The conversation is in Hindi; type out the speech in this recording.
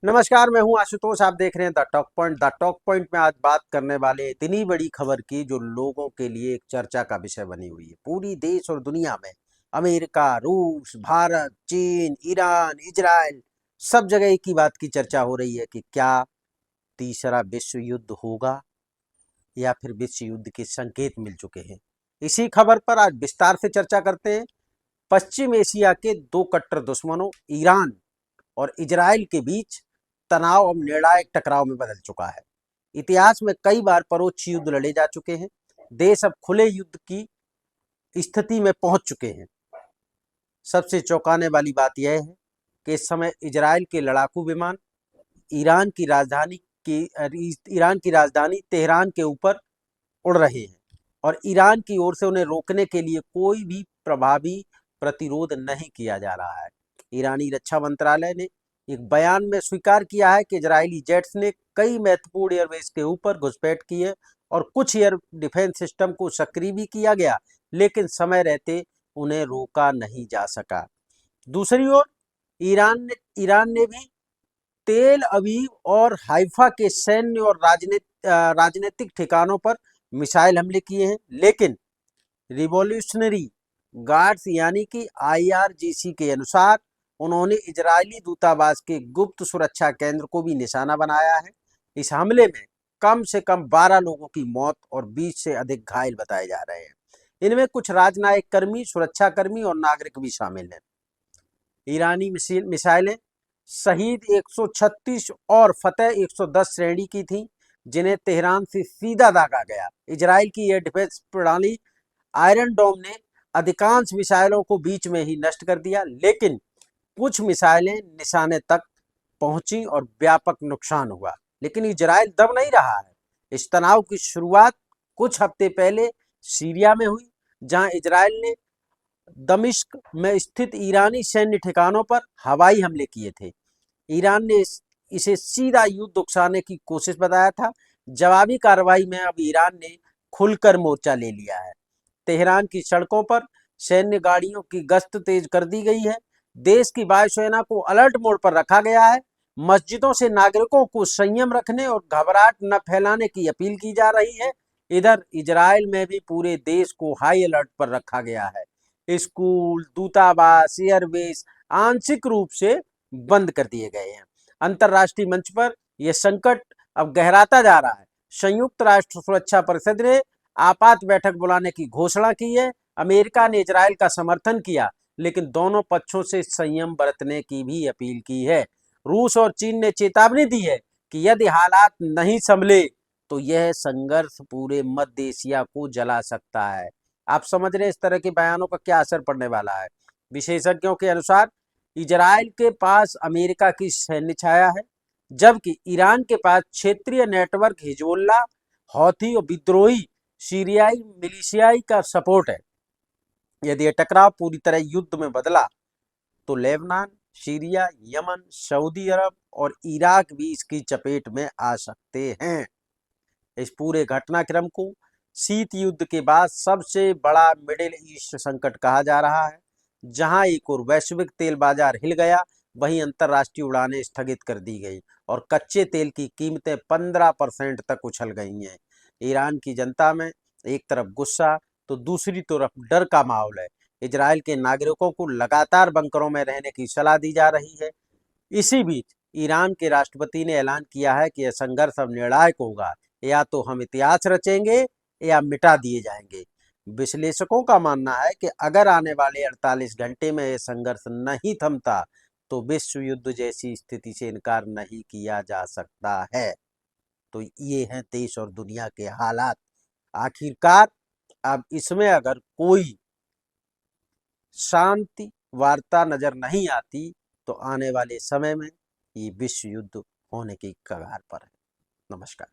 नमस्कार, मैं हूं आशुतोष। आप देख रहे हैं the talk point. The talk point में आज बात करने वाले हैं इतनी बड़ी खबर की जो लोगों के लिए एक चर्चा का विषय बनी हुई है। पूरी देश और दुनिया में अमेरिका, रूस, भारत, चीन, ईरान, इजराइल, सब जगह एक ही बात की चर्चा हो रही है कि क्या तीसरा विश्व युद्ध होगा या फिर विश्व युद्ध के संकेत मिल चुके हैं। इसी खबर पर आज विस्तार से चर्चा करते हैं। पश्चिम एशिया के दो कट्टर दुश्मनों ईरान और इजराइल के बीच तनाव अब निर्णायक टकराव में बदल चुका है। इतिहास में कई बार परोक्ष युद्ध लड़े जा चुके हैं। देश अब खुले युद्ध की स्थिति में पहुंच चुके हैं। सबसे चौंकाने वाली बात यह है कि इस समय इजराइल के लड़ाकू विमान ईरान की राजधानी की ईरान की राजधानी तेहरान के ऊपर उड़ रहे हैं और ईरान की ओर से उन्हें रोकने के लिए कोई भी प्रभावी प्रतिरोध नहीं किया जा रहा है। ईरानी रक्षा मंत्रालय ने एक बयान में स्वीकार किया है कि इजरायली जेट्स ने कई महत्वपूर्ण एयरबेस के ऊपर घुसपैठ की है और कुछ एयर डिफेंस सिस्टम को सक्रिय भी किया गया, लेकिन समय रहते उन्हें रोका नहीं जा सका। दूसरी ओर ईरान ने भी तेल अवीव और हाइफा के सैन्य और राजनीतिक ठिकानों पर मिसाइल हमले किए हैं, लेकिन रिवॉल्यूशनरी गार्ड्स यानी कि आईआरजीसी के अनुसार उन्होंने इजरायली दूतावास के गुप्त सुरक्षा केंद्र को भी निशाना बनाया है। इस हमले में कम से कम 12 लोगों की मौत और 20 से अधिक घायल बताए जा रहे हैं। इनमें कुछ राजनयिक कर्मी, सुरक्षाकर्मी और नागरिक भी शामिल हैं। ईरानी मिसाइलें शहीद 136 और फतेह 110 श्रेणी की थीं, जिन्हें तेहरान से सीधा दागा गया। इजराइल की एयर डिफेंस प्रणाली आयरन डोम ने अधिकांश मिसाइलों को बीच में ही नष्ट कर दिया, लेकिन कुछ मिसाइलें निशाने तक पहुंची और व्यापक नुकसान हुआ। लेकिन इजराइल दब नहीं रहा है। इस तनाव की शुरुआत कुछ हफ्ते पहले सीरिया में हुई, जहां इजराइल ने दमिश्क में स्थित ईरानी सैन्य ठिकानों पर हवाई हमले किए थे। ईरान ने इसे सीधा युद्ध उकसाने की कोशिश बताया था। जवाबी कार्रवाई में अब ईरान ने खुलकर मोर्चा ले लिया है। तेहरान की सड़कों पर सैन्य गाड़ियों की गश्त तेज कर दी गई है। देश की वायुसेना को अलर्ट मोड पर रखा गया है। मस्जिदों से नागरिकों को संयम रखने और घबराहट न फैलाने की अपील की जा रही है। इधर इजराइल में भी पूरे देश को हाई अलर्ट पर रखा गया है। स्कूल, दूतावास, एयरबेस आंशिक रूप से बंद कर दिए गए हैं। अंतर्राष्ट्रीय मंच पर यह संकट अब गहराता जा रहा है। संयुक्त राष्ट्र सुरक्षा परिषद ने आपात बैठक बुलाने की घोषणा की है। अमेरिका ने इजराइल का समर्थन किया, लेकिन दोनों पक्षों से संयम बरतने की भी अपील की है। रूस और चीन ने चेतावनी दी है कि यदि हालात नहीं संभले तो यह संघर्ष पूरे मध्य एशिया को जला सकता है। आप समझ रहे हैं इस तरह के बयानों का क्या असर पड़ने वाला है। विशेषज्ञों के अनुसार इजराइल के पास अमेरिका की सैन्य छाया है, जबकि ईरान के पास क्षेत्रीय नेटवर्क हिजबुल्लाह, हौथी और विद्रोही सीरियाई मिलिशियाई का सपोर्ट है। यदि यह टकराव पूरी तरह युद्ध में बदला तो लेबनान, सीरिया, यमन, सऊदी अरब और इराक भी इसकी चपेट में आ सकते हैं। इस पूरे घटनाक्रम को शीत युद्ध के बाद सबसे बड़ा मिडिल ईस्ट संकट कहा जा रहा है। जहां एक और वैश्विक तेल बाजार हिल गया, वहीं अंतर्राष्ट्रीय उड़ानें स्थगित कर दी गई और कच्चे तेल की कीमतें 15% तक उछल गई हैं। ईरान की जनता में एक तरफ गुस्सा तो दूसरी तरफ डर का माहौल है। इजराइल के नागरिकों को लगातार बंकरों में रहने की सलाह दी जा रही है। इसी बीच ईरान के राष्ट्रपति ने ऐलान किया है कि यह संघर्ष अब निर्णायक होगा। या तो हम इतिहास रचेंगे या मिटा दिए जाएंगे। विश्लेषकों का मानना है कि अगर आने वाले 48 घंटे में यह संघर्ष नहीं थमता तो विश्व युद्ध जैसी स्थिति से इनकार नहीं किया जा सकता है। तो ये हैं देश और दुनिया के हालात। आखिरकार अब इसमें अगर कोई शांति वार्ता नजर नहीं आती तो आने वाले समय में ये विश्व युद्ध होने की कगार पर है। नमस्कार।